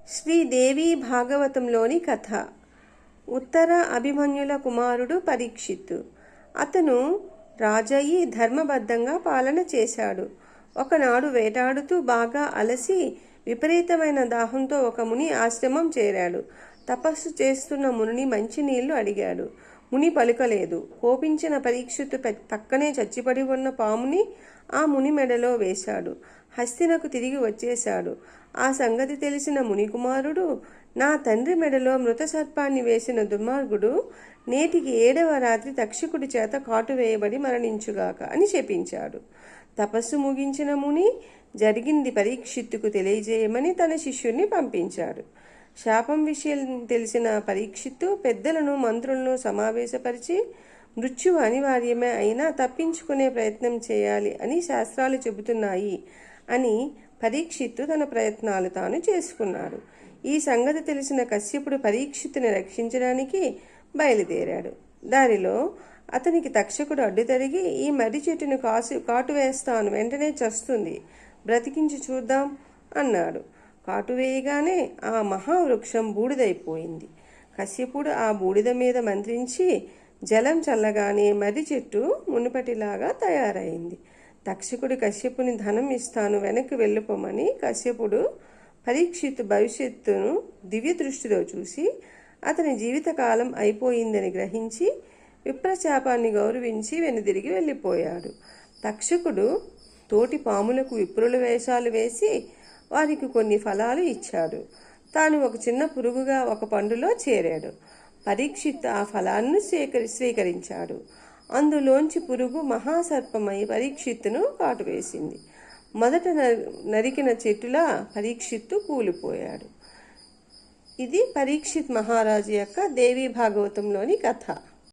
శ్రీదేవి భాగవతంలోని కథ. ఉత్తర అభిమన్యుల కుమారుడు పరీక్షిత్తు. అతను రాజయ్యి ధర్మబద్ధంగా పాలన చేశాడు. ఒకనాడు వేటాడుతూ బాగా అలసి విపరీతమైన దాహంతో ఒక ముని ఆశ్రమం చేరాడు. తపస్సు చేస్తున్న మునిని మంచినీళ్లు అడిగాడు. ముని పలుకలేదు. కోపించిన పరీక్షిత్తు పక్కనే చచ్చిపడి ఉన్న పాముని ఆ ముని మెడలో వేశాడు. హస్తినకు తిరిగి వచ్చేశాడు. ఆ సంగతి తెలిసిన మునికుమారుడు, నా తండ్రి మెడలో మృత సర్పాన్ని వేసిన దుర్మార్గుడు నేటికి 7వ రాత్రి తక్షకుడి చేత కాటు వేయబడి మరణించుగాక అని శపించాడు. తపస్సు ముగించిన ముని జరిగింది పరీక్షిత్తుకు తెలియజేయమని తన శిష్యుణ్ణి పంపించాడు. శాపం విషయం తెలిసిన పరీక్షిత్తు పెద్దలను మంత్రులను సమావేశపరిచి మృత్యువు అనివార్యమే అయినా తప్పించుకునే ప్రయత్నం చేయాలి అని శాస్త్రాలు చెబుతున్నాయి అని పరీక్షిత్తు తన ప్రయత్నాలు తాను చేసుకున్నాడు. ఈ సంగతి తెలిసిన కశ్యపుడు పరీక్షిత్తుని రక్షించడానికి బయలుదేరాడు. దారిలో అతనికి తక్షకుడు అడ్డు తరిగి, ఈ మర్రి చెట్టును కాటు వేస్తాను, వెంటనే చస్తుంది, బ్రతికించి చూద్దాం అన్నాడు. కాటు వేయగానే ఆ మహావృక్షం బూడిదైపోయింది. కశ్యపుడు ఆ బూడిద మీద మంత్రించి జలం చల్లగానే మర్రి చెట్టు మునుపటిలాగా తయారైంది. తక్షకుడు కశ్యపుని ధనం ఇస్తాను, వెనక్కి వెళ్ళిపోమని కశ్యపుడు పరీక్షిత్తు భవిష్యత్తును దివ్య దృష్టిలో చూసి అతని జీవితకాలం అయిపోయిందని గ్రహించి విప్రశాపాన్ని గౌరవించి వెనుదిరిగి వెళ్ళిపోయాడు. తక్షకుడు తోటి పాములకు విప్రుల వేషాలు వేసి వారికి కొన్ని ఫలాలు ఇచ్చాడు. తాను ఒక చిన్న పురుగుగా ఒక పండులో చేరాడు. పరీక్షిత్తు ఆ ఫలాన్ని స్వీకరించాడు. అందులోంచి పురుగు మహాసర్పమై పరీక్షిత్తును కాటువేసింది. మొదట నరికిన చెట్టులా పరీక్షిత్తు కూలిపోయాడు. ఇది పరీక్షిత్ మహారాజు యొక్క దేవీ భాగవతంలోని కథ.